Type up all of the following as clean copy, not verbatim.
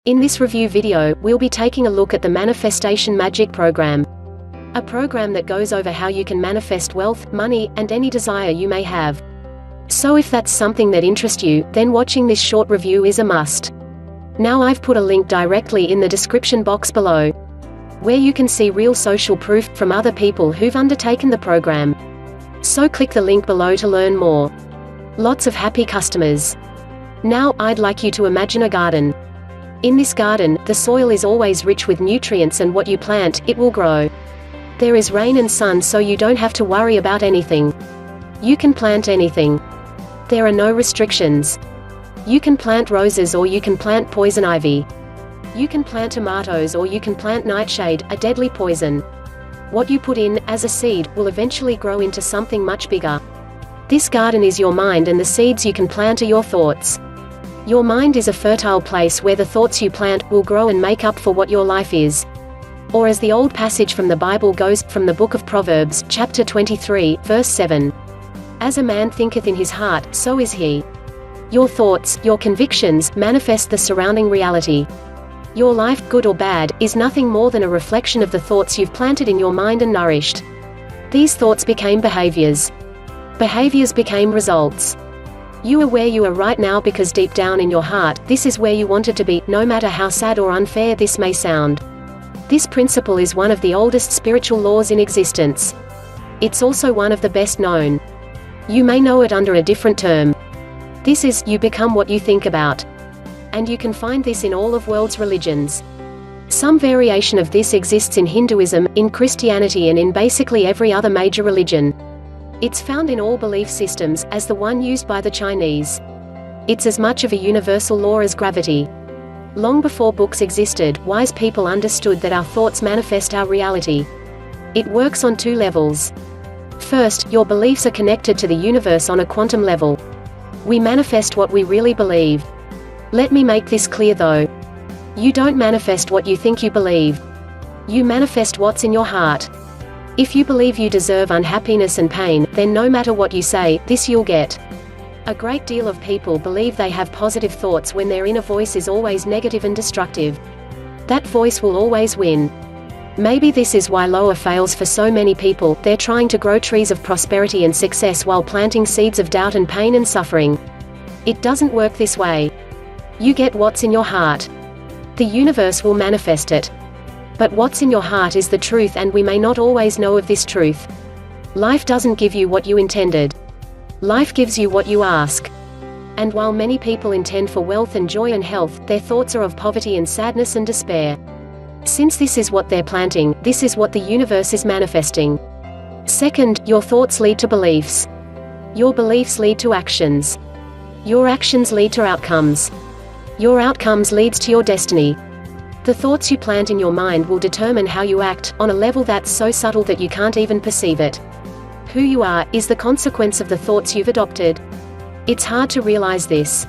In this review video, we'll be taking a look at the Manifestation Magic program. A program that goes over how you can manifest wealth, money, and any desire you may have. So if that's something that interests you, then watching this short review is a must. Now I've put a link directly in the description box below, where you can see real social proof from other people who've undertaken the program. So click the link below to learn more. Lots of happy customers. Now, I'd like you to imagine a garden. In this garden, the soil is always rich with nutrients, and what you plant, it will grow. There is rain and sun, so you don't have to worry about anything. You can plant anything. There are no restrictions. You can plant roses, or you can plant poison ivy. You can plant tomatoes, or you can plant nightshade, a deadly poison. What you put in, as a seed, will eventually grow into something much bigger. This garden is your mind, and the seeds you can plant are your thoughts. Your mind is a fertile place where the thoughts you plant will grow and make up for what your life is. Or as the old passage from the Bible goes, from the book of Proverbs, chapter 23, verse 7. As a man thinketh in his heart, so is he. Your thoughts, your convictions, manifest the surrounding reality. Your life, good or bad, is nothing more than a reflection of the thoughts you've planted in your mind and nourished. These thoughts became behaviors. Behaviors became results. You are where you are right now because deep down in your heart, this is where you wanted to be, no matter how sad or unfair this may sound. This principle is one of the oldest spiritual laws in existence. It's also one of the best known. You may know it under a different term. This is, you become what you think about. And you can find this in all of world's religions. Some variation of this exists in Hinduism, in Christianity, and in basically every other major religion. It's found in all belief systems, as the one used by the Chinese. It's as much of a universal law as gravity. Long before books existed, wise people understood that our thoughts manifest our reality. It works on two levels. First, your beliefs are connected to the universe on a quantum level. We manifest what we really believe. Let me make this clear though. You don't manifest what you think you believe. You manifest what's in your heart. If you believe you deserve unhappiness and pain, then no matter what you say, this you'll get. A great deal of people believe they have positive thoughts when their inner voice is always negative and destructive. That voice will always win. Maybe this is why lower fails for so many people. They're trying to grow trees of prosperity and success while planting seeds of doubt and pain and suffering. It doesn't work this way. You get what's in your heart. The universe will manifest it. But what's in your heart is the truth, and we may not always know of this truth. Life doesn't give you what you intended. Life gives you what you ask. And while many people intend for wealth and joy and health, their thoughts are of poverty and sadness and despair. Since this is what they're planting, this is what the universe is manifesting. Second, your thoughts lead to beliefs. Your beliefs lead to actions. Your actions lead to outcomes. Your outcomes leads to your destiny. The thoughts you plant in your mind will determine how you act, on a level that's so subtle that you can't even perceive it. Who you are, is the consequence of the thoughts you've adopted. It's hard to realize this.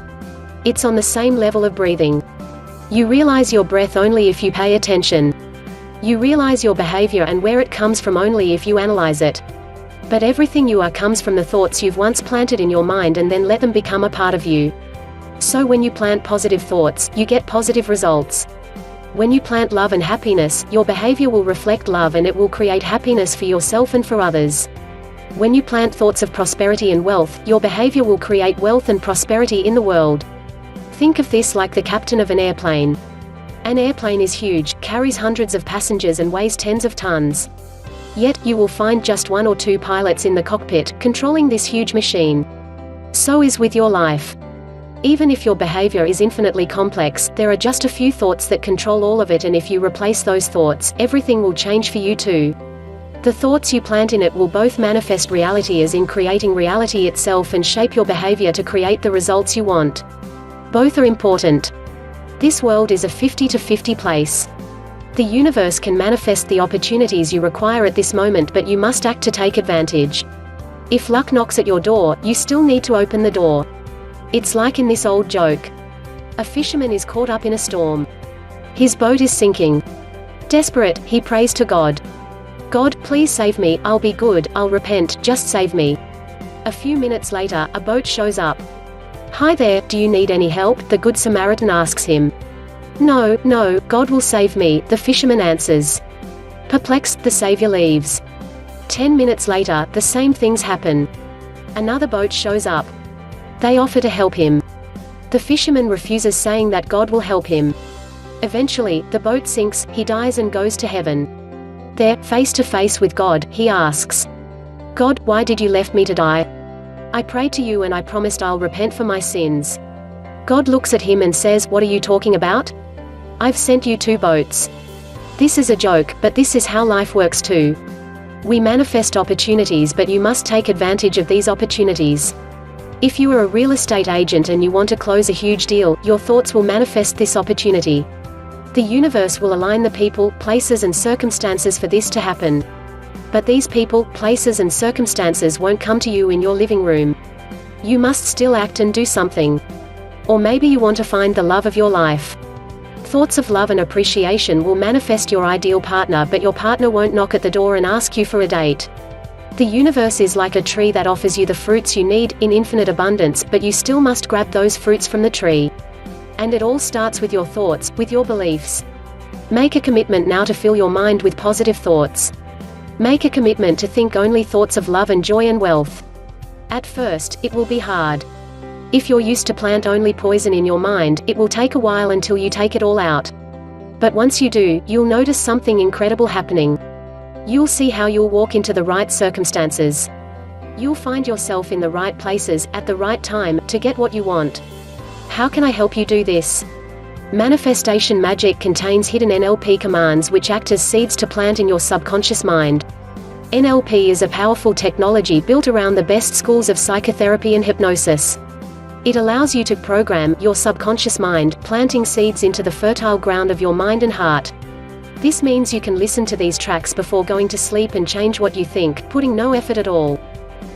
It's on the same level of breathing. You realize your breath only if you pay attention. You realize your behavior and where it comes from only if you analyze it. But everything you are comes from the thoughts you've once planted in your mind and then let them become a part of you. So when you plant positive thoughts, you get positive results. When you plant love and happiness, your behavior will reflect love, and it will create happiness for yourself and for others. When you plant thoughts of prosperity and wealth, your behavior will create wealth and prosperity in the world. Think of this like the captain of an airplane. An airplane is huge, carries hundreds of passengers and weighs tens of tons. Yet, you will find just one or two pilots in the cockpit, controlling this huge machine. So is with your life. Even if your behavior is infinitely complex, there are just a few thoughts that control all of it, and if you replace those thoughts, everything will change for you too. The thoughts you plant in it will both manifest reality, as in creating reality itself, and shape your behavior to create the results you want. Both are important. This world is a 50-50 place. The universe can manifest the opportunities you require at this moment, but you must act to take advantage. If luck knocks at your door, you still need to open the door. It's like in this old joke. A fisherman is caught up in a storm. His boat is sinking. Desperate, he prays to God. God, please save me, I'll be good, I'll repent, just save me. A few minutes later, a boat shows up. Hi there, do you need any help? The Good Samaritan asks him. "No, no, God will save me," the fisherman answers. Perplexed, the savior leaves. 10 minutes later, the same things happen. Another boat shows up. They offer to help him. The fisherman refuses, saying that God will help him. Eventually, the boat sinks, he dies and goes to heaven. There, face to face with God, he asks, "God, why did you left me to die? I prayed to you and I promised I'll repent for my sins." God looks at him and says, "What are you talking about? I've sent you 2 boats. This is a joke, but this is how life works too. We manifest opportunities, but you must take advantage of these opportunities. If you are a real estate agent and you want to close a huge deal, your thoughts will manifest this opportunity. The universe will align the people, places and circumstances for this to happen. But these people, places and circumstances won't come to you in your living room. You must still act and do something. Or maybe you want to find the love of your life. Thoughts of love and appreciation will manifest your ideal partner, but your partner won't knock at the door and ask you for a date. The universe is like a tree that offers you the fruits you need, in infinite abundance, but you still must grab those fruits from the tree. And it all starts with your thoughts, with your beliefs. Make a commitment now to fill your mind with positive thoughts. Make a commitment to think only thoughts of love and joy and wealth. At first, it will be hard. If you're used to plant only poison in your mind, it will take a while until you take it all out. But once you do, you'll notice something incredible happening. You'll see how you'll walk into the right circumstances. You'll find yourself in the right places, at the right time, to get what you want. How can I help you do this? Manifestation Magic contains hidden NLP commands which act as seeds to plant in your subconscious mind. NLP is a powerful technology built around the best schools of psychotherapy and hypnosis. It allows you to program your subconscious mind, planting seeds into the fertile ground of your mind and heart. This means you can listen to these tracks before going to sleep and change what you think, putting no effort at all.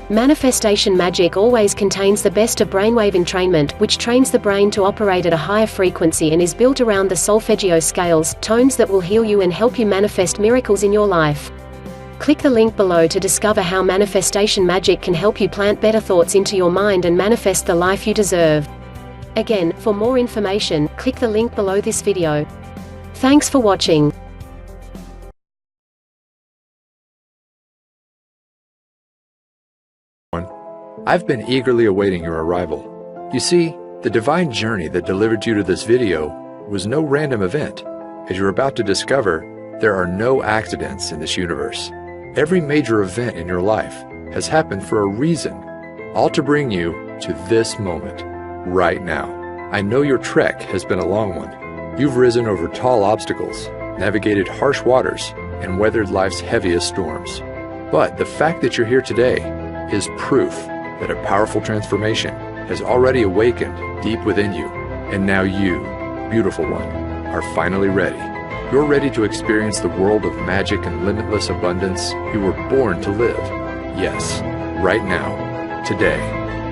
Manifestation Magic always contains the best of brainwave entrainment, which trains the brain to operate at a higher frequency and is built around the solfeggio scales, tones that will heal you and help you manifest miracles in your life. Click the link below to discover how Manifestation Magic can help you plant better thoughts into your mind and manifest the life you deserve. Again, for more information, click the link below this video. Thanks for watching. I've been eagerly awaiting your arrival. You see, the divine journey that delivered you to this video was no random event. As you're about to discover, there are no accidents in this universe. Every major event in your life has happened for a reason, all to bring you to this moment, right now. I know your trek has been a long one. You've risen over tall obstacles, navigated harsh waters, and weathered life's heaviest storms. But the fact that you're here today is proof that a powerful transformation has already awakened deep within you. And now you, beautiful one, are finally ready. You're ready to experience the world of magic and limitless abundance you were born to live. Yes, right now, today,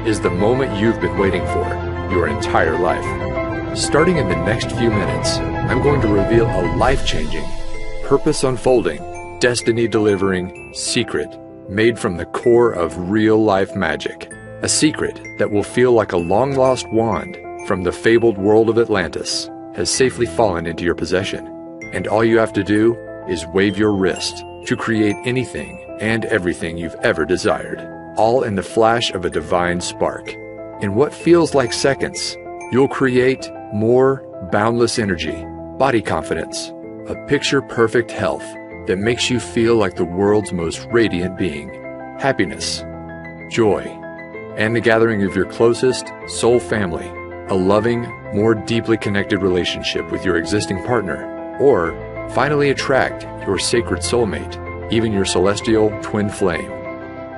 is the moment you've been waiting for your entire life. Starting in the next few minutes, I'm going to reveal a life-changing, purpose-unfolding, destiny-delivering secret made from the core of real-life magic. A secret that will feel like a long-lost wand from the fabled world of Atlantis has safely fallen into your possession. And all you have to do is wave your wrist to create anything and everything you've ever desired, all in the flash of a divine spark. In what feels like seconds, you'll create more boundless energy, body confidence, a picture-perfect health that makes you feel like the world's most radiant being, happiness, joy, and the gathering of your closest soul family, a loving, more deeply connected relationship with your existing partner, or finally attract your sacred soulmate, even your celestial twin flame.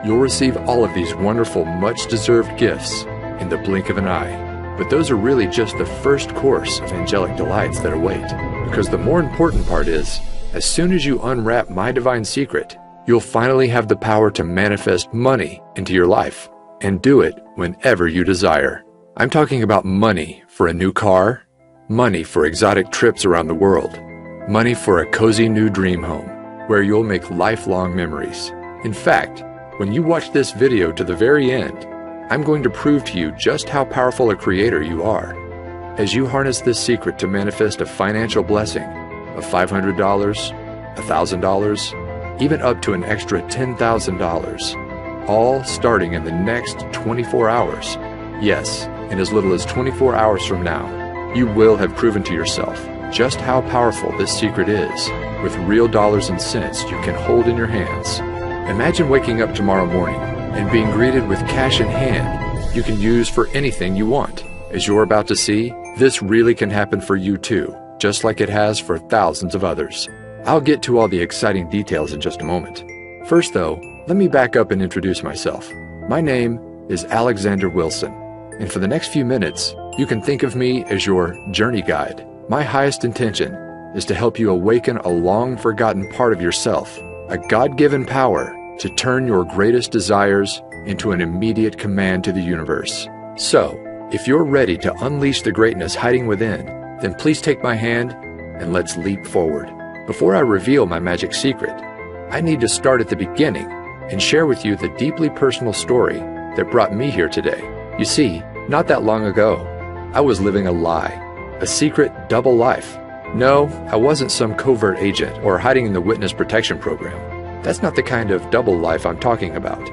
You'll receive all of these wonderful, much-deserved gifts in the blink of an eye. But those are really just the first course of angelic delights that await. Because the more important part is, as soon as you unwrap my divine secret, you'll finally have the power to manifest money into your life, and do it whenever you desire. I'm talking about money for a new car, money for exotic trips around the world, money for a cozy new dream home, where you'll make lifelong memories. In fact, when you watch this video to the very end, I'm going to prove to you just how powerful a creator you are. as you harness this secret to manifest a financial blessing of $500, $1,000, even up to an extra $10,000, all starting in the next 24 hours. Yes, in as little as 24 hours from now, you will have proven to yourself just how powerful this secret is, with real dollars and cents you can hold in your hands. Imagine waking up tomorrow morning and being greeted with cash in hand you can use for anything you want. As you're about to see, this really can happen for you too, just like it has for thousands of others. I'll get to all the exciting details in just a moment. First though, let me back up and introduce myself. My name is Alexander Wilson, and for the next few minutes, you can think of me as your journey guide. My highest intention is to help you awaken a long-forgotten part of yourself, a God-given power to turn your greatest desires into an immediate command to the universe. So, if you're ready to unleash the greatness hiding within, then please take my hand and let's leap forward. Before I reveal my magic secret, I need to start at the beginning and share with you the deeply personal story that brought me here today. You see, not that long ago, I was living a lie, a secret double life. No, I wasn't some covert agent or hiding in the witness protection program. That's not the kind of double life I'm talking about.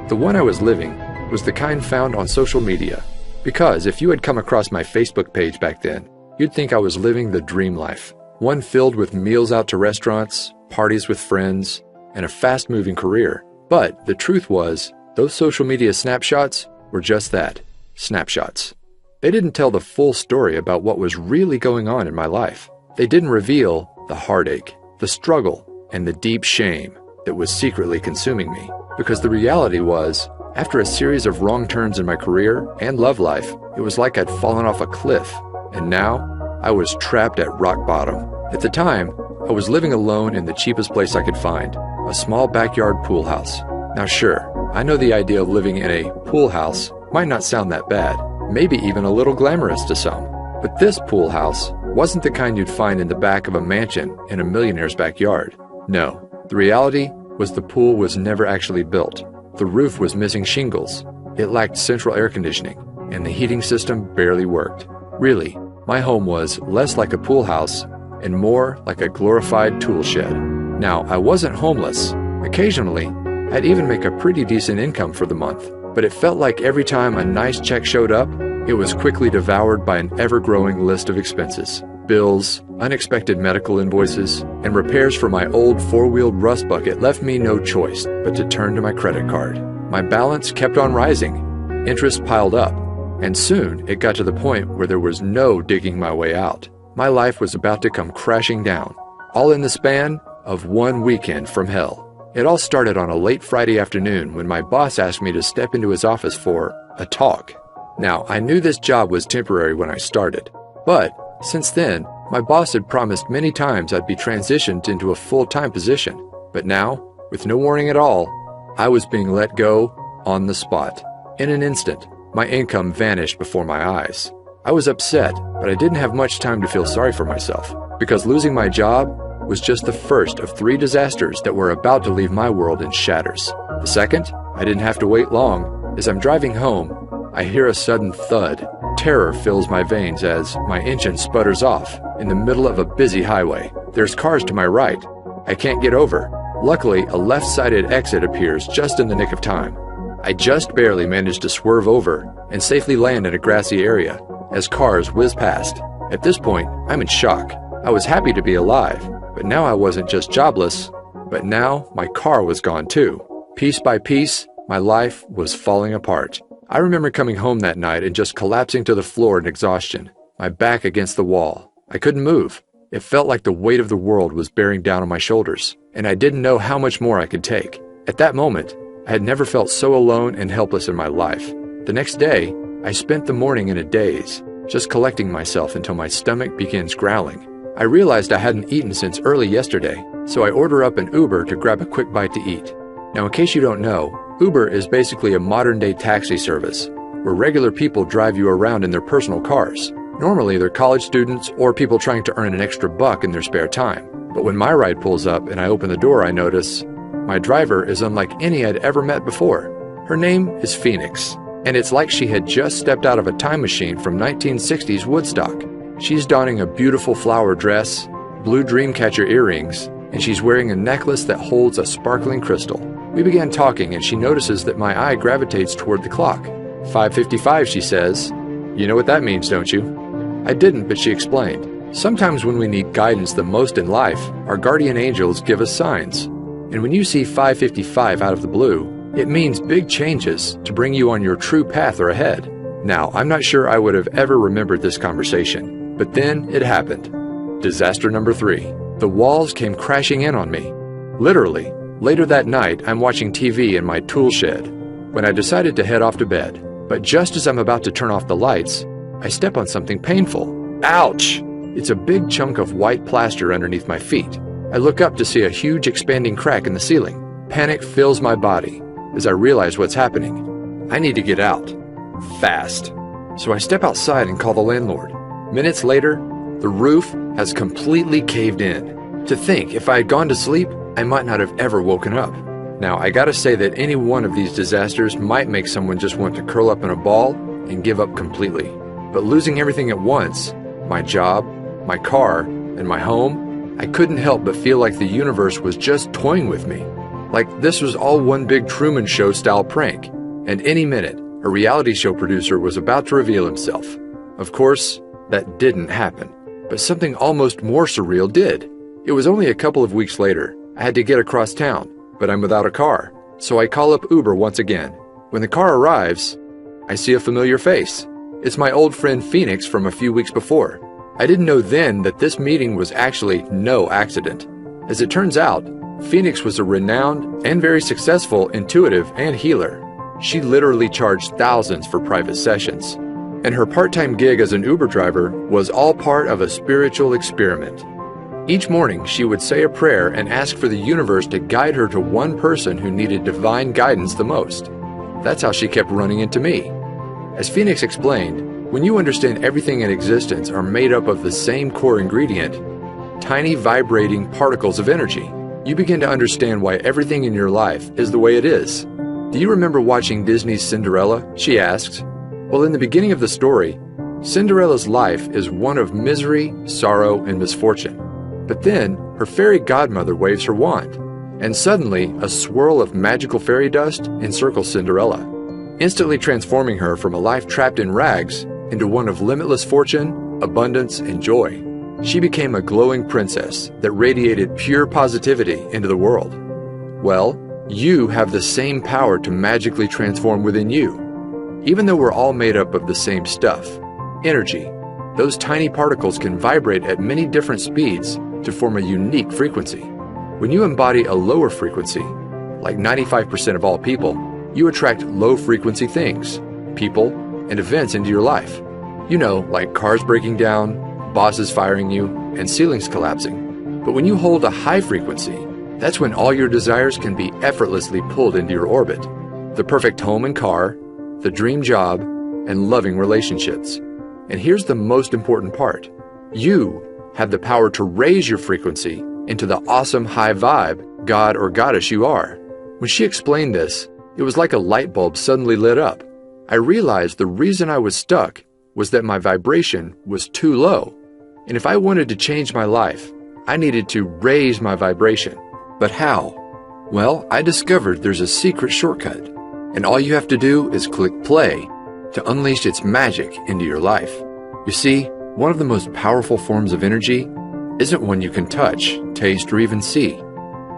The one I was living was the kind found on social media. Because if you had come across my Facebook page back then, you'd think I was living the dream life. One filled with meals out to restaurants, parties with friends, and a fast-moving career. But the truth was, those social media snapshots were just that, snapshots. They didn't tell the full story about what was really going on in my life. They didn't reveal the heartache, the struggle, and the deep shame that was secretly consuming me. Because the reality was, after a series of wrong turns in my career and love life, it was like I'd fallen off a cliff, and now I was trapped at rock bottom. At the time, I was living alone in the cheapest place I could find, a small backyard pool house. Now sure, I know the idea of living in a pool house might not sound that bad, maybe even a little glamorous to some. But this pool house wasn't the kind you'd find in the back of a mansion in a millionaire's backyard. No, the reality was the pool was never actually built. The roof was missing shingles, it lacked central air conditioning, and the heating system barely worked. Really, my home was less like a pool house and more like a glorified tool shed. Now, I wasn't homeless. Occasionally, I'd even make a pretty decent income for the month, but it felt like every time a nice check showed up, it was quickly devoured by an ever-growing list of expenses. Bills, unexpected medical invoices, and repairs for my old four-wheeled rust bucket left me no choice but to turn to my credit card. My balance kept on rising, interest piled up, and soon it got to the point where there was no digging my way out. My life was about to come crashing down, all in the span of one weekend from hell. It all started on a late Friday afternoon when my boss asked me to step into his office for a talk. Now, I knew this job was temporary when I started, but since then, my boss had promised many times I'd be transitioned into a full-time position. But now, with no warning at all, I was being let go on the spot. In an instant, my income vanished before my eyes. I was upset, but I didn't have much time to feel sorry for myself, because losing my job was just the first of 3 disasters that were about to leave my world in shatters. The second, I didn't have to wait long. As I'm driving home, I hear a sudden thud. Terror fills my veins as my engine sputters off in the middle of a busy highway. There's cars to my right. I can't get over. Luckily, a left-sided exit appears just in the nick of time. I just barely managed to swerve over and safely land in a grassy area as cars whiz past. At this point, I'm in shock. I was happy to be alive, but now I wasn't just jobless, but now my car was gone too. Piece by piece, my life was falling apart. I remember coming home that night and just collapsing to the floor in exhaustion, my back against the wall. I couldn't move. It felt like the weight of the world was bearing down on my shoulders, and I didn't know how much more I could take. At that moment, I had never felt so alone and helpless in my life. The next day, I spent the morning in a daze, just collecting myself until my stomach begins growling. I realized I hadn't eaten since early yesterday, so I order up an Uber to grab a quick bite to eat. Now, in case you don't know, Uber is basically a modern-day taxi service, where regular people drive you around in their personal cars. Normally, they're college students or people trying to earn an extra buck in their spare time. But when my ride pulls up and I open the door, I notice my driver is unlike any I'd ever met before. Her name is Phoenix, and it's like she had just stepped out of a time machine from 1960s Woodstock. She's donning a beautiful flower dress, blue dreamcatcher earrings, and she's wearing a necklace that holds a sparkling crystal. We began talking, and she notices that my eye gravitates toward the clock. 5:55, she says. You know what that means, don't you? I didn't, but she explained. Sometimes when we need guidance the most in life, our guardian angels give us signs. And when you see 5:55 out of the blue, it means big changes to bring you on your true path or ahead. Now, I'm not sure I would have ever remembered this conversation, but then it happened. Disaster number 3. The walls came crashing in on me. Literally. Later that night, I'm watching TV in my tool shed when I decided to head off to bed. But just as I'm about to turn off the lights, I step on something painful. Ouch! It's a big chunk of white plaster underneath my feet. I look up to see a huge expanding crack in the ceiling. Panic fills my body as I realize what's happening. I need to get out. Fast. So I step outside and call the landlord. Minutes later, the roof has completely caved in. To think, if I had gone to sleep, I might not have ever woken up. Now, I gotta say that any one of these disasters might make someone just want to curl up in a ball and give up completely. But losing everything at once, my job, my car, and my home, I couldn't help but feel like the universe was just toying with me. Like this was all one big Truman Show style prank, and any minute, a reality show producer was about to reveal himself. Of course, that didn't happen, but something almost more surreal did. It was only a couple of weeks later. I had to get across town, but I'm without a car, so I call up Uber once again. When the car arrives, I see a familiar face. It's my old friend Phoenix from a few weeks before. I didn't know then that this meeting was actually no accident. As it turns out, Phoenix was a renowned and very successful intuitive and healer. She literally charged thousands for private sessions, and her part-time gig as an Uber driver was all part of a spiritual experiment. Each morning, she would say a prayer and ask for the universe to guide her to one person who needed divine guidance the most. That's how she kept running into me. As Phoenix explained, when you understand everything in existence are made up of the same core ingredient, tiny vibrating particles of energy, you begin to understand why everything in your life is the way it is. Do you remember watching Disney's Cinderella? She asked. Well, in the beginning of the story, Cinderella's life is one of misery, sorrow, and misfortune. But then, her fairy godmother waves her wand, and suddenly a swirl of magical fairy dust encircles Cinderella, instantly transforming her from a life trapped in rags into one of limitless fortune, abundance, and joy. She became a glowing princess that radiated pure positivity into the world. Well, you have the same power to magically transform within you. Even though we're all made up of the same stuff, energy, those tiny particles can vibrate at many different speeds to form a unique frequency. When you embody a lower frequency, like 95% of all people, you attract low-frequency things, people, and events into your life. You know, like cars breaking down, bosses firing you, and ceilings collapsing. But when you hold a high frequency, that's when all your desires can be effortlessly pulled into your orbit. The perfect home and car, the dream job, and loving relationships. And here's the most important part. You have the power to raise your frequency into the awesome high vibe God or goddess you are. When she explained this, it was like a light bulb suddenly lit up. I realized the reason I was stuck was that my vibration was too low. And if I wanted to change my life, I needed to raise my vibration. But how? Well, I discovered there's a secret shortcut, and all you have to do is click play to unleash its magic into your life. You see, one of the most powerful forms of energy isn't one you can touch, taste, or even see,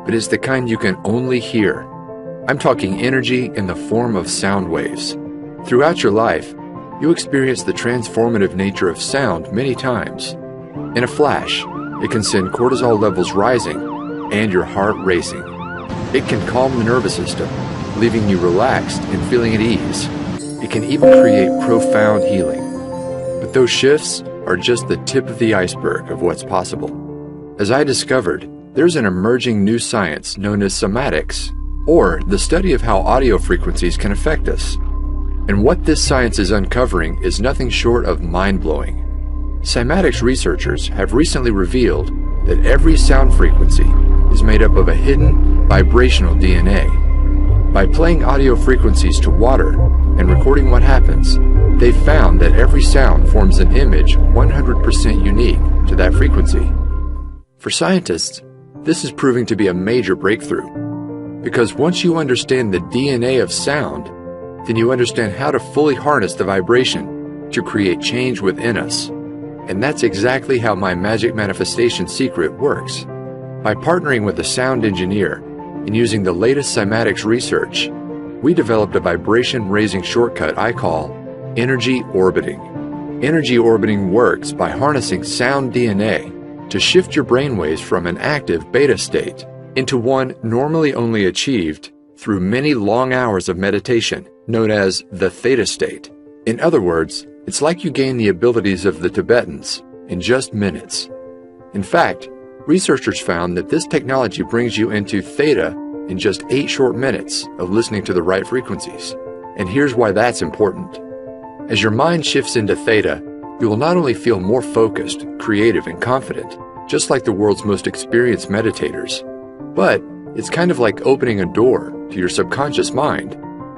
but is the kind you can only hear. I'm talking energy in the form of sound waves. Throughout your life, you experience the transformative nature of sound many times. In a flash, it can send cortisol levels rising and your heart racing. It can calm the nervous system, leaving you relaxed and feeling at ease. It can even create profound healing. But those shifts are just the tip of the iceberg of what's possible. As I discovered, there's an emerging new science known as somatics, or the study of how audio frequencies can affect us. And what this science is uncovering is nothing short of mind-blowing. Cymatics researchers have recently revealed that every sound frequency is made up of a hidden vibrational DNA. By playing audio frequencies to water and recording what happens, they found that every sound forms an image 100% unique to that frequency. For scientists, this is proving to be a major breakthrough, because once you understand the DNA of sound, then you understand how to fully harness the vibration to create change within us. And that's exactly how my magic manifestation secret works. By partnering with a sound engineer and using the latest cymatics research, we developed a vibration-raising shortcut I call energy orbiting. Energy orbiting works by harnessing sound DNA to shift your brainwaves from an active beta state into one normally only achieved through many long hours of meditation, known as the theta state. In other words, it's like you gain the abilities of the Tibetans in just minutes. In fact, researchers found that this technology brings you into theta in just 8 short minutes of listening to the right frequencies. And here's why that's important. As your mind shifts into theta, you will not only feel more focused, creative, and confident, just like the world's most experienced meditators, but it's kind of like opening a door to your subconscious mind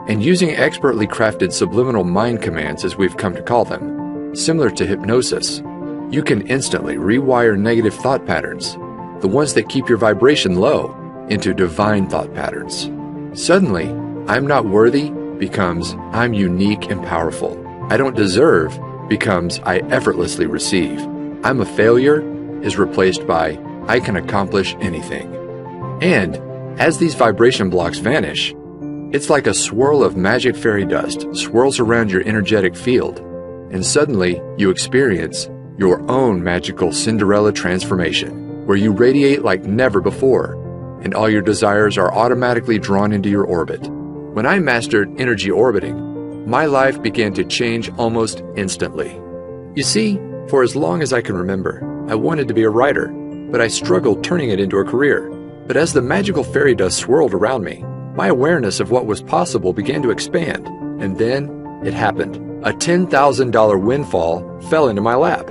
and using expertly crafted subliminal mind commands, as we've come to call them, similar to hypnosis. You can instantly rewire negative thought patterns, the ones that keep your vibration low, into divine thought patterns. Suddenly, I'm not worthy becomes I'm unique and powerful. I don't deserve becomes I effortlessly receive. I'm a failure is replaced by I can accomplish anything. And as these vibration blocks vanish, it's like a swirl of magic fairy dust swirls around your energetic field, and suddenly you experience your own magical Cinderella transformation, where you radiate like never before, and all your desires are automatically drawn into your orbit. When I mastered energy orbiting, my life began to change almost instantly. You see, for as long as I can remember, I wanted to be a writer, but I struggled turning it into a career. But as the magical fairy dust swirled around me, my awareness of what was possible began to expand, and then it happened. A $10,000 windfall fell into my lap.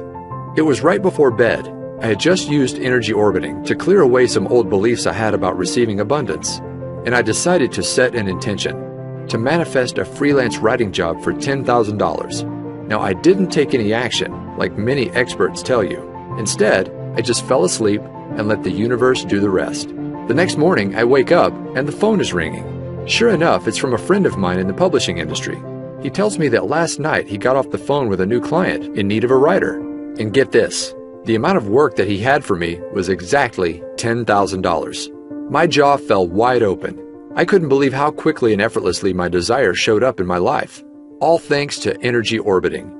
It was right before bed. I had just used energy orbiting to clear away some old beliefs I had about receiving abundance, and I decided to set an intention to manifest a freelance writing job for $10,000. Now, I didn't take any action, like many experts tell you. Instead, I just fell asleep and let the universe do the rest. The next morning, I wake up and the phone is ringing. Sure enough, it's from a friend of mine in the publishing industry. He tells me that last night he got off the phone with a new client in need of a writer. And get this, the amount of work that he had for me was exactly $10,000. My jaw fell wide open. I couldn't believe how quickly and effortlessly my desire showed up in my life, all thanks to energy orbiting.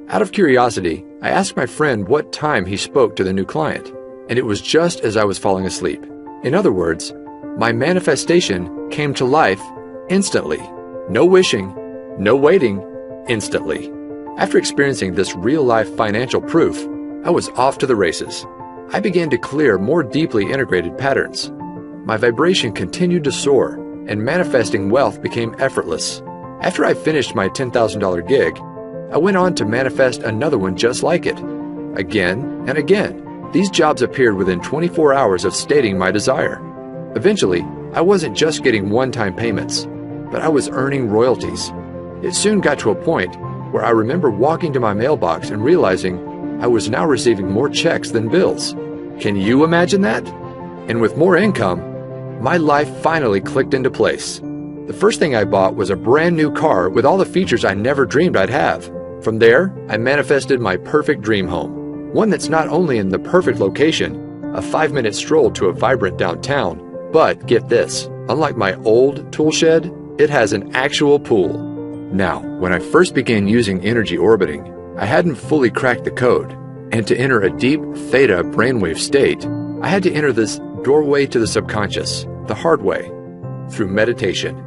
Out of curiosity, I asked my friend what time he spoke to the new client, and it was just as I was falling asleep. In other words, my manifestation came to life instantly. No wishing, no waiting, instantly. After experiencing this real-life financial proof, I was off to the races. I began to clear more deeply integrated patterns. My vibration continued to soar, and manifesting wealth became effortless. After I finished my $10,000 gig, I went on to manifest another one just like it. Again and again. These jobs appeared within 24 hours of stating my desire. Eventually, I wasn't just getting one-time payments, but I was earning royalties. It soon got to a point where I remember walking to my mailbox and realizing I was now receiving more checks than bills. Can you imagine that? And with more income, my life finally clicked into place. The first thing I bought was a brand new car with all the features I never dreamed I'd have. From there, I manifested my perfect dream home, one that's not only in the perfect location, a 5-minute stroll to a vibrant downtown, but get this, unlike my old tool shed, it has an actual pool. Now, when I first began using energy orbiting, I hadn't fully cracked the code, and to enter a deep theta brainwave state, I had to enter this doorway to the subconscious, the hard way, through meditation.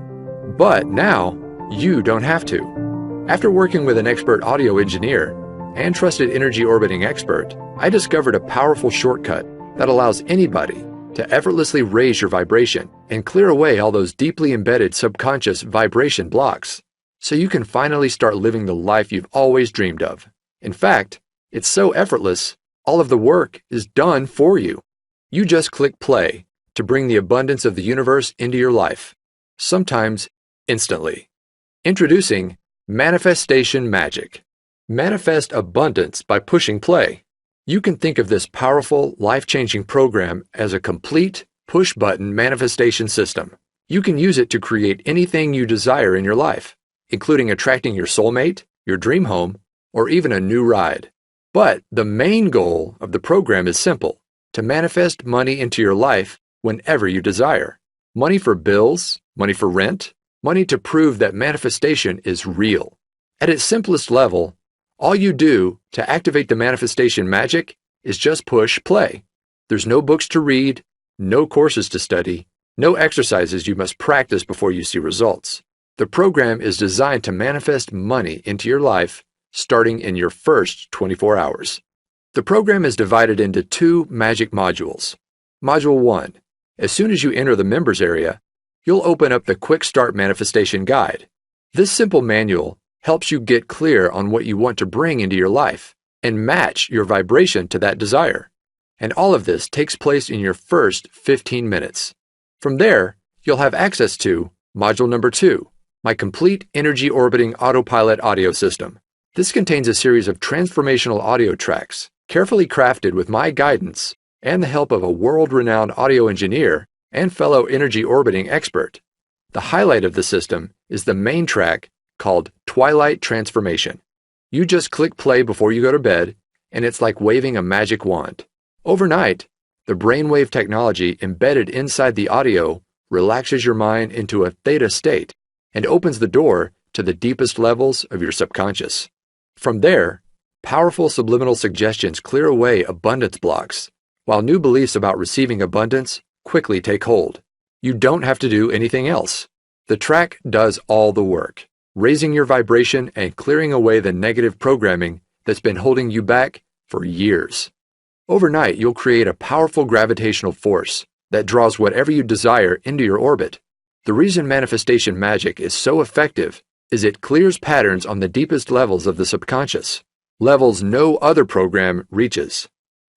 But now, you don't have to. After working with an expert audio engineer and trusted energy orbiting expert, I discovered a powerful shortcut that allows anybody to effortlessly raise your vibration and clear away all those deeply embedded subconscious vibration blocks, so you can finally start living the life you've always dreamed of. In fact, it's so effortless, all of the work is done for you. You just click play to bring the abundance of the universe into your life. sometimes instantly. Introducing Manifestation Magic. Manifest abundance by pushing play. You can think of this powerful, life-changing program as a complete, push-button manifestation system. You can use it to create anything you desire in your life, including attracting your soulmate, your dream home, or even a new ride. But the main goal of the program is simple: to manifest money into your life whenever you desire. Money for bills, money for rent, money to prove that manifestation is real. At its simplest level, all you do to activate the manifestation magic is just push play. There's no books to read, no courses to study, no exercises you must practice before you see results. The program is designed to manifest money into your life starting in your first 24 hours. The program is divided into 2 magic modules. Module 1. As soon as you enter the members area, you'll open up the Quick Start Manifestation Guide. This simple manual helps you get clear on what you want to bring into your life and match your vibration to that desire. And all of this takes place in your first 15 minutes. From there, you'll have access to Module number 2, my complete energy orbiting autopilot audio system. This contains a series of transformational audio tracks, carefully crafted with my guidance and the help of a world-renowned audio engineer and fellow energy orbiting expert. The highlight of the system is the main track called Twilight Transformation. You just click play before you go to bed, and it's like waving a magic wand. Overnight, the brainwave technology embedded inside the audio relaxes your mind into a theta state and opens the door to the deepest levels of your subconscious. From there, powerful subliminal suggestions clear away abundance blocks, while new beliefs about receiving abundance quickly take hold. You don't have to do anything else. The track does all the work, raising your vibration and clearing away the negative programming that's been holding you back for years. Overnight, you'll create a powerful gravitational force that draws whatever you desire into your orbit. The reason manifestation magic is so effective is it clears patterns on the deepest levels of the subconscious, levels no other program reaches.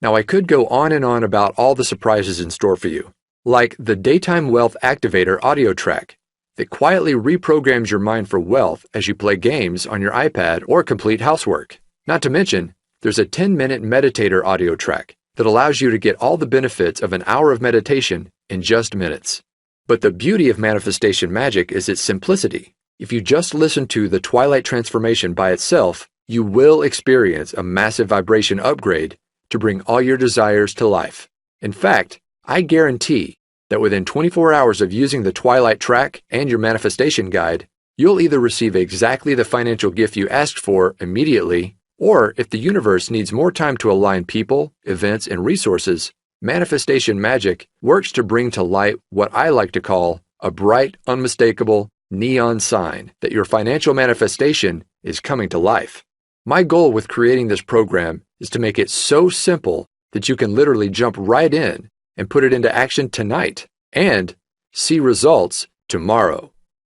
Now, I could go on and on about all the surprises in store for you, like the Daytime Wealth Activator audio track that quietly reprograms your mind for wealth as you play games on your iPad or complete housework. Not to mention, there's a 10-minute meditator audio track that allows you to get all the benefits of an hour of meditation in just minutes. But the beauty of manifestation magic is its simplicity. If you just listen to the Twilight Transformation by itself, you will experience a massive vibration upgrade to bring all your desires to life. In fact, I guarantee that within 24 hours of using the Twilight track and your manifestation guide, you'll either receive exactly the financial gift you asked for immediately, or if the universe needs more time to align people, events, and resources, manifestation magic works to bring to light what I like to call a bright, unmistakable neon sign that your financial manifestation is coming to life. My goal with creating this program is to make it so simple that you can literally jump right in and put it into action tonight and see results tomorrow.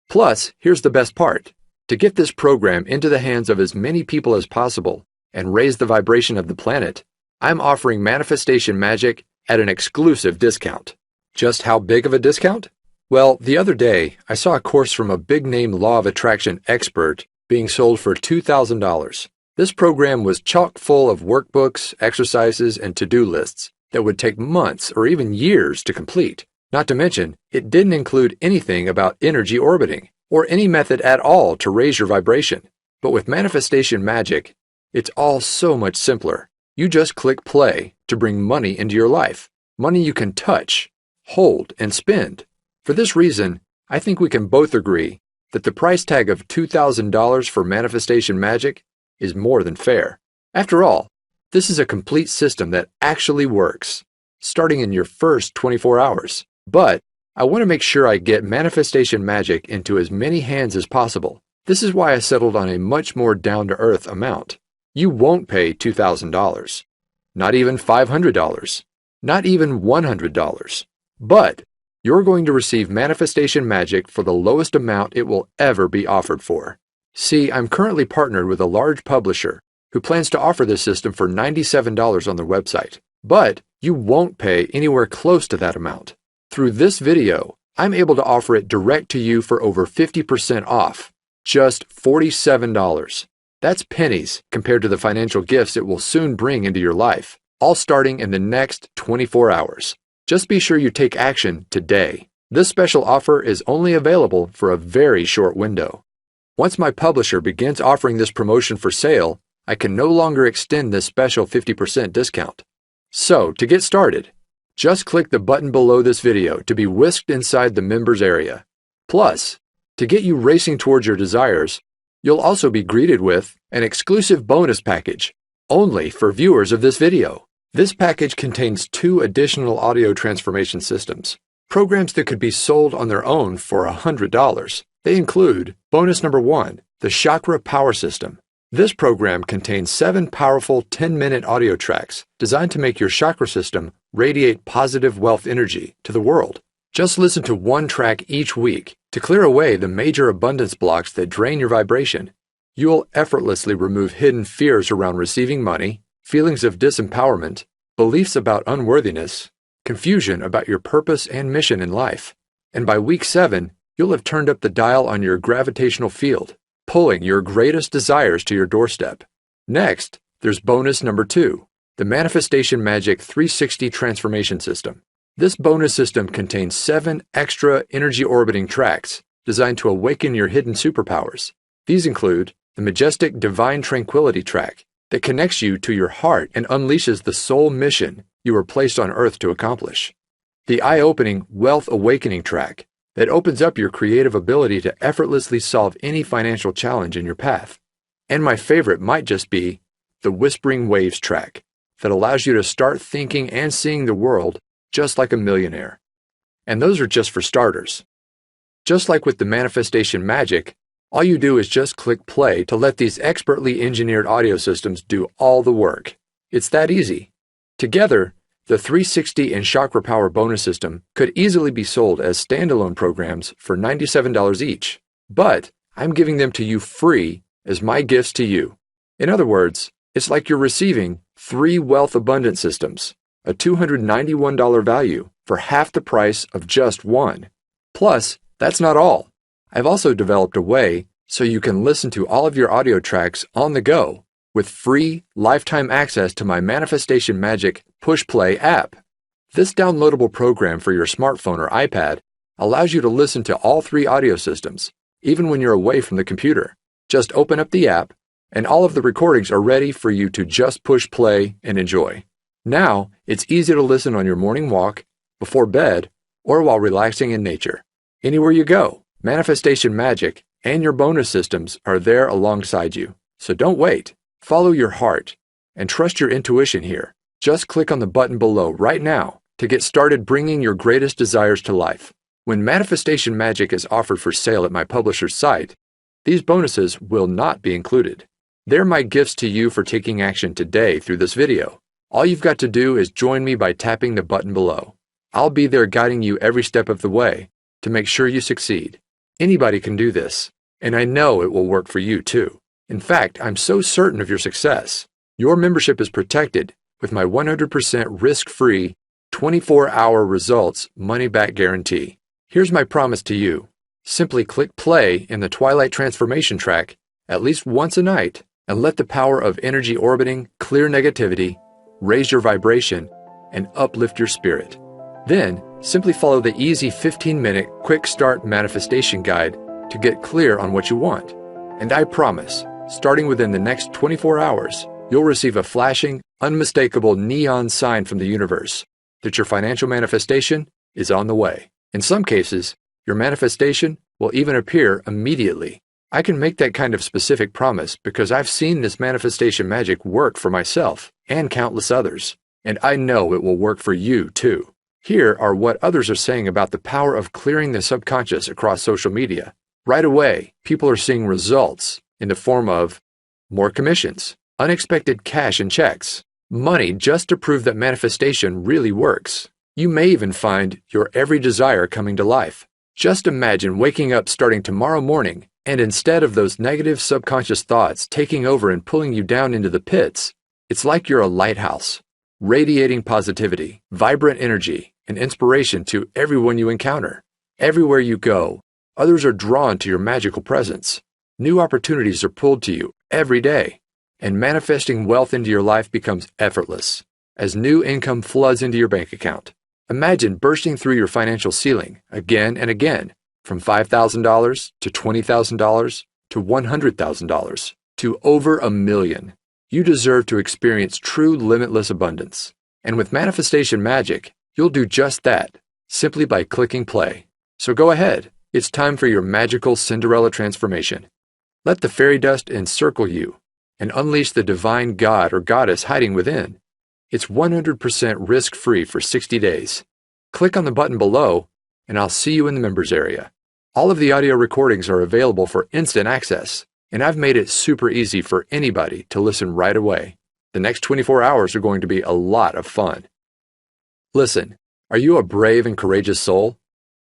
Plus, here's the best part. To get this program into the hands of as many people as possible and raise the vibration of the planet, I'm offering manifestation magic at an exclusive discount. Just how big of a discount? Well, the other day, I saw a course from a big-name law of attraction expert being sold for $2,000. This program was chock full of workbooks, exercises, and to-do lists that would take months or even years to complete. Not to mention, it didn't include anything about energy orbiting or any method at all to raise your vibration. But with manifestation magic, it's all so much simpler. You just click play to bring money into your life, money you can touch, hold, and spend. For this reason, I think we can both agree that the price tag of $2,000 for manifestation magic is more than fair. After all, this is a complete system that actually works, starting in your first 24 hours. But I want to make sure I get manifestation magic into as many hands as possible. This is why I settled on a much more down-to-earth amount. You won't pay $2,000, not even $500, not even $100. But you're going to receive manifestation magic for the lowest amount it will ever be offered for. See, I'm currently partnered with a large publisher who plans to offer this system for $97 on their website. But you won't pay anywhere close to that amount. Through this video, I'm able to offer it direct to you for over 50% off, just $47. That's pennies compared to the financial gifts it will soon bring into your life, all starting in the next 24 hours. Just be sure you take action today. This special offer is only available for a very short window. Once my publisher begins offering this promotion for sale, I can no longer extend this special 50% discount. So, to get started, just click the button below this video to be whisked inside the members area. Plus, to get you racing towards your desires, you'll also be greeted with an exclusive bonus package, only for viewers of this video. This package contains 2 additional audio transformation systems, programs that could be sold on their own for $100. They include bonus number 1, the Chakra Power System. This program contains 7 powerful 10-minute audio tracks designed to make your chakra system radiate positive wealth energy to the world. Just listen to 1 track each week to clear away the major abundance blocks that drain your vibration. You'll effortlessly remove hidden fears around receiving money, feelings of disempowerment, beliefs about unworthiness, confusion about your purpose and mission in life. And by week 7, you'll have turned up the dial on your gravitational field, pulling your greatest desires to your doorstep. Next, there's bonus number 2, the Manifestation Magic 360 Transformation System. This bonus system contains 7 extra energy orbiting tracks designed to awaken your hidden superpowers. These include the majestic Divine Tranquility track that connects you to your heart and unleashes the soul mission you were placed on Earth to accomplish. The eye-opening Wealth Awakening track that opens up your creative ability to effortlessly solve any financial challenge in your path. And my favorite might just be the Whispering Waves track that allows you to start thinking and seeing the world just like a millionaire. And those are just for starters. Just like with the Manifestation Magic, all you do is just click play to let these expertly engineered audio systems do all the work. It's that easy. Together, the 360 and Chakra Power bonus system could easily be sold as standalone programs for $97 each, but I'm giving them to you free as my gifts to you. In other words, it's like you're receiving 3 wealth abundance systems, a $291 value for half the price of just 1. Plus, that's not all. I've also developed a way so you can listen to all of your audio tracks on the go with free lifetime access to my Manifestation Magic Push Play app. This downloadable program for your smartphone or iPad allows you to listen to all 3 audio systems, even when you're away from the computer. Just open up the app, and all of the recordings are ready for you to just push play and enjoy. Now, it's easy to listen on your morning walk, before bed, or while relaxing in nature. Anywhere you go, Manifestation Magic and your bonus systems are there alongside you. So don't wait. Follow your heart and trust your intuition here. Just click on the button below right now to get started bringing your greatest desires to life. When Manifestation Magic is offered for sale at my publisher's site, these bonuses will not be included. They're my gifts to you for taking action today through this video. All you've got to do is join me by tapping the button below. I'll be there guiding you every step of the way to make sure you succeed. Anybody can do this, and I know it will work for you too. In fact, I'm so certain of your success. Your membership is protected with my 100% risk-free, 24-hour results money-back guarantee. Here's my promise to you. Simply click play in the Twilight Transformation track at least once a night and let the power of energy orbiting clear negativity, raise your vibration, and uplift your spirit. Then, simply follow the easy 15-minute quick start manifestation guide to get clear on what you want. And I promise, starting within the next 24 hours, you'll receive a flashing, unmistakable neon sign from the universe that your financial manifestation is on the way. In some cases, your manifestation will even appear immediately. I can make that kind of specific promise because I've seen this manifestation magic work for myself and countless others, and I know it will work for you too. Here are what others are saying about the power of clearing the subconscious across social media. Right away, people are seeing results in the form of more commissions, unexpected cash and checks, money just to prove that manifestation really works. You may even find your every desire coming to life. Just imagine waking up starting tomorrow morning, and instead of those negative subconscious thoughts taking over and pulling you down into the pits, it's like you're a lighthouse, radiating positivity, vibrant energy, and inspiration to everyone you encounter. Everywhere you go, others are drawn to your magical presence. New opportunities are pulled to you every day, and manifesting wealth into your life becomes effortless as new income floods into your bank account. Imagine bursting through your financial ceiling again and again, from $5,000 to $20,000 to $100,000 to over $1 million. You deserve to experience true limitless abundance. And with manifestation magic, you'll do just that, simply by clicking play. So go ahead, it's time for your magical Cinderella transformation. Let the fairy dust encircle you and unleash the divine god or goddess hiding within. It's 100% risk-free for 60 days. Click on the button below, and I'll see you in the members area. All of the audio recordings are available for instant access, and I've made it super easy for anybody to listen right away. The next 24 hours are going to be a lot of fun. Listen, are you a brave and courageous soul?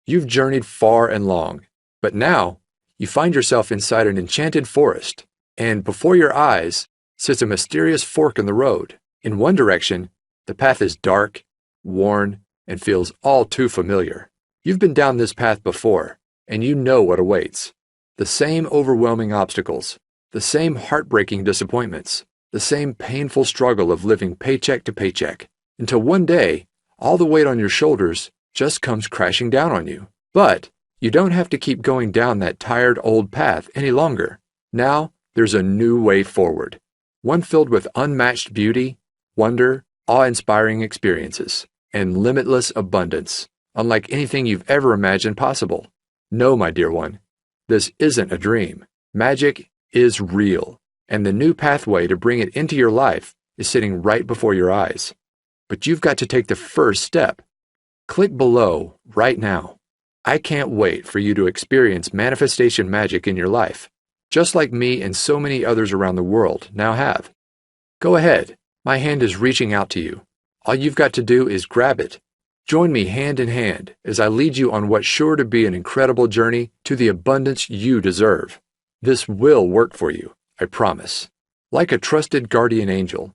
You've journeyed far and long, but now you find yourself inside an enchanted forest, and before your eyes sits a mysterious fork in the road. In one direction, the path is dark, worn, and feels all too familiar. You've been down this path before, and you know what awaits. The same overwhelming obstacles, the same heartbreaking disappointments, the same painful struggle of living paycheck to paycheck, until one day, all the weight on your shoulders just comes crashing down on you. But you don't have to keep going down that tired old path any longer. Now, there's a new way forward, one filled with unmatched beauty, wonder, awe-inspiring experiences, and limitless abundance, unlike anything you've ever imagined possible. No, my dear one, this isn't a dream. Magic is real, and the new pathway to bring it into your life is sitting right before your eyes. But you've got to take the first step. Click below right now. I can't wait for you to experience manifestation magic in your life, just like me and so many others around the world now have. Go ahead. My hand is reaching out to you. All you've got to do is grab it. Join me hand in hand as I lead you on what's sure to be an incredible journey to the abundance you deserve. This will work for you, I promise. Like a trusted guardian angel,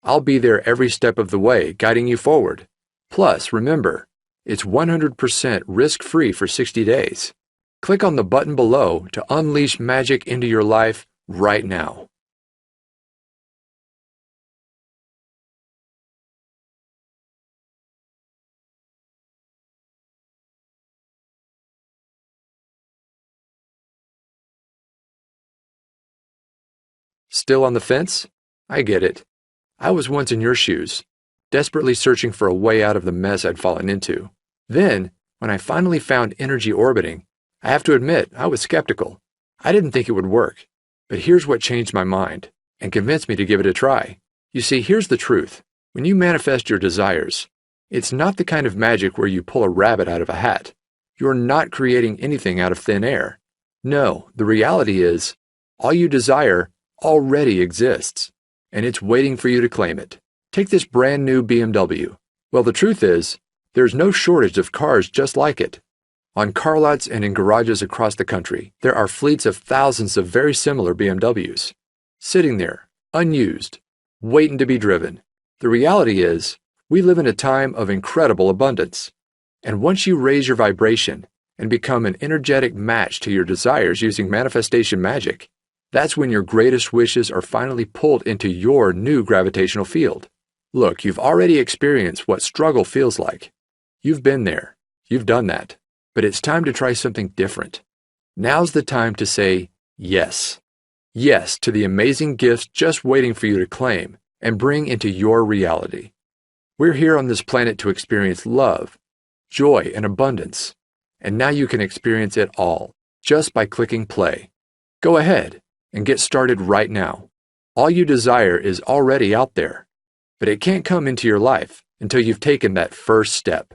I'll be there every step of the way, guiding you forward. Plus, remember, it's 100% risk-free for 60 days. Click on the button below to unleash magic into your life right now. Still on the fence? I get it. I was once in your shoes, desperately searching for a way out of the mess I'd fallen into. Then, when I finally found energy orbiting, I have to admit I was skeptical. I didn't think it would work. But here's what changed my mind and convinced me to give it a try. You see, here's the truth. When you manifest your desires, it's not the kind of magic where you pull a rabbit out of a hat. You're not creating anything out of thin air. No, the reality is, all you desire already exists, and it's waiting for you to claim it. Take this brand new BMW. Well, the truth is, there's no shortage of cars just like it. On car lots and in garages across the country, there are fleets of thousands of very similar BMWs, sitting there, unused, waiting to be driven. The reality is, we live in a time of incredible abundance. And once you raise your vibration and become an energetic match to your desires using manifestation magic, that's when your greatest wishes are finally pulled into your new gravitational field. Look, you've already experienced what struggle feels like. You've been there. You've done that. But it's time to try something different. Now's the time to say yes. Yes to the amazing gifts just waiting for you to claim and bring into your reality. We're here on this planet to experience love, joy, and abundance. And now you can experience it all just by clicking play. Go ahead and get started right now. All you desire is already out there, but it can't come into your life until you've taken that first step.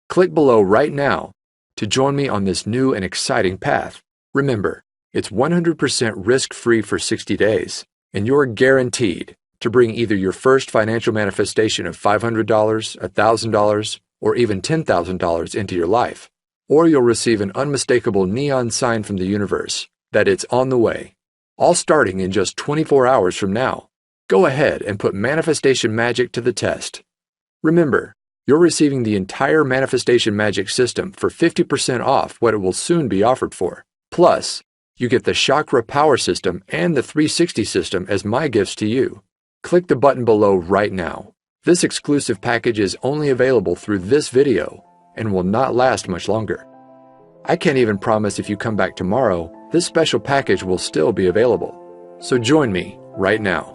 Click below right now to join me on this new and exciting path. Remember, it's 100% risk-free for 60 days, and you're guaranteed to bring either your first financial manifestation of $500, $1,000, or even $10,000 into your life, or you'll receive an unmistakable neon sign from the universe that it's on the way, all starting in just 24 hours from now. Go ahead and put manifestation magic to the test. Remember, You're receiving the entire Manifestation Magic system for 50% off what it will soon be offered for. Plus, you get the Chakra Power System and the 360 system as my gifts to you. Click the button below right now. This exclusive package is only available through this video and will not last much longer. I can't even promise if you come back tomorrow, this special package will still be available. So join me right now.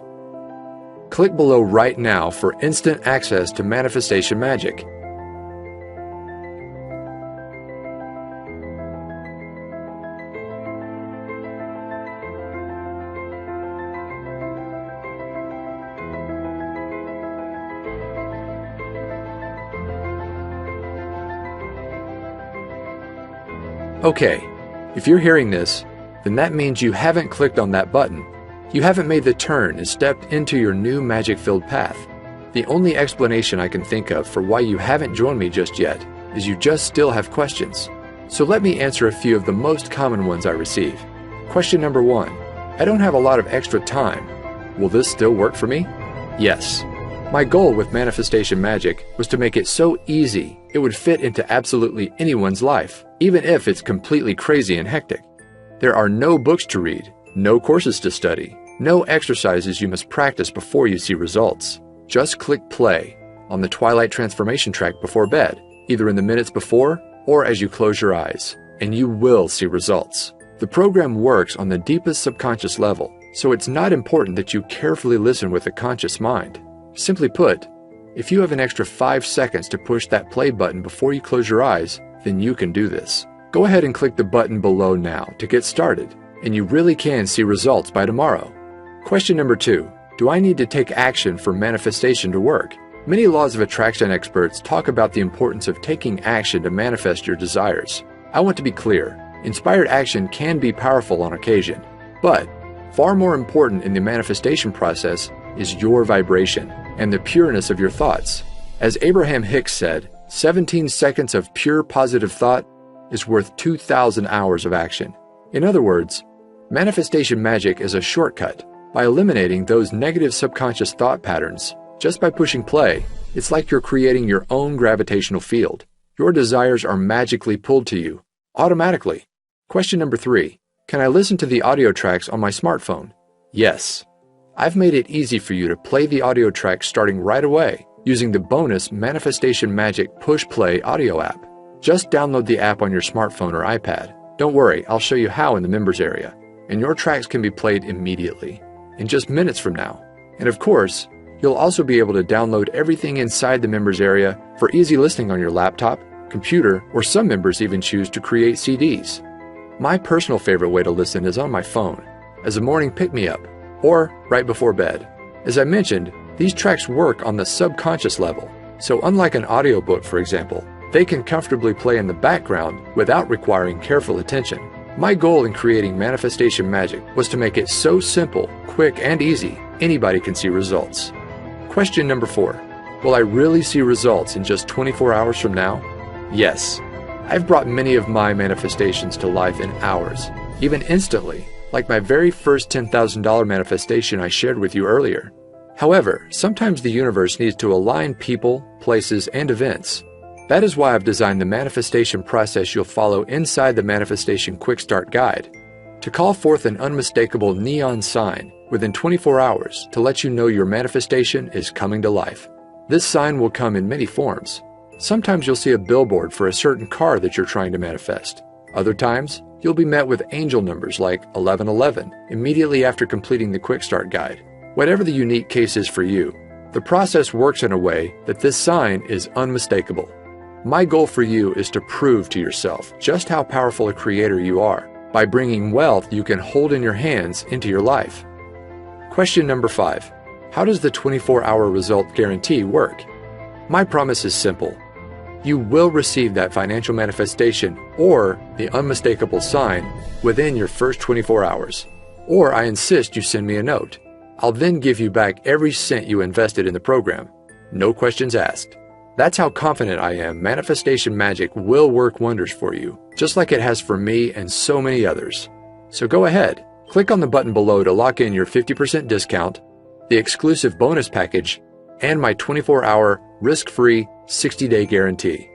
Click below right now for instant access to Manifestation Magic. Okay, if you're hearing this, then that means you haven't clicked on that button. You haven't made the turn and stepped into your new magic-filled path. The only explanation I can think of for why you haven't joined me just yet is you just still have questions. So let me answer a few of the most common ones I receive. Question number 1. I don't have a lot of extra time. Will this still work for me? Yes. My goal with Manifestation Magic was to make it so easy it would fit into absolutely anyone's life, even if it's completely crazy and hectic. There are no books to read, no courses to study, no exercises you must practice before you see results. Just click play on the Twilight Transformation track before bed, either in the minutes before or as you close your eyes, and you will see results. The program works on the deepest subconscious level, so it's not important that you carefully listen with a conscious mind. Simply put, if you have an extra 5 seconds to push that play button before you close your eyes, then you can do this. Go ahead and click the button below now to get started, and you really can see results by tomorrow. Question number 2. Do I need to take action for manifestation to work? Many laws of attraction experts talk about the importance of taking action to manifest your desires. I want to be clear, inspired action can be powerful on occasion, but far more important in the manifestation process is your vibration and the pureness of your thoughts. As Abraham Hicks said, 17 seconds of pure positive thought is worth 2,000 hours of action. In other words, Manifestation Magic is a shortcut. By eliminating those negative subconscious thought patterns, just by pushing play, it's like you're creating your own gravitational field. Your desires are magically pulled to you, automatically. Question number 3. Can I listen to the audio tracks on my smartphone? Yes. I've made it easy for you to play the audio tracks starting right away using the bonus Manifestation Magic Push Play audio app. Just download the app on your smartphone or iPad. Don't worry, I'll show you how in the members area. And your tracks can be played immediately, in just minutes from now. And of course, you'll also be able to download everything inside the members area for easy listening on your laptop, computer, or some members even choose to create CDs. My personal favorite way to listen is on my phone, as a morning pick-me-up, or right before bed. As I mentioned, these tracks work on the subconscious level, so unlike an audiobook, for example, they can comfortably play in the background without requiring careful attention. My goal in creating Manifestation Magic was to make it so simple, quick, and easy, anybody can see results. Question number 4. Will I really see results in just 24 hours from now? Yes. I've brought many of my manifestations to life in hours, even instantly, like my very first $10,000 manifestation I shared with you earlier. However, sometimes the universe needs to align people, places, and events. That is why I've designed the manifestation process you'll follow inside the Manifestation Quick Start Guide, to call forth an unmistakable neon sign within 24 hours to let you know your manifestation is coming to life. This sign will come in many forms. Sometimes you'll see a billboard for a certain car that you're trying to manifest. Other times, you'll be met with angel numbers like 1111 immediately after completing the Quick Start Guide. Whatever the unique case is for you, the process works in a way that this sign is unmistakable. My goal for you is to prove to yourself just how powerful a creator you are by bringing wealth you can hold in your hands into your life. Question number 5. How does the 24-hour result guarantee work? My promise is simple. You will receive that financial manifestation or the unmistakable sign within your first 24 hours. Or I insist you send me a note. I'll then give you back every cent you invested in the program. No questions asked. That's how confident I am Manifestation Magic will work wonders for you, just like it has for me and so many others. So go ahead, click on the button below to lock in your 50% discount, the exclusive bonus package, and my 24-hour risk-free 60-day guarantee.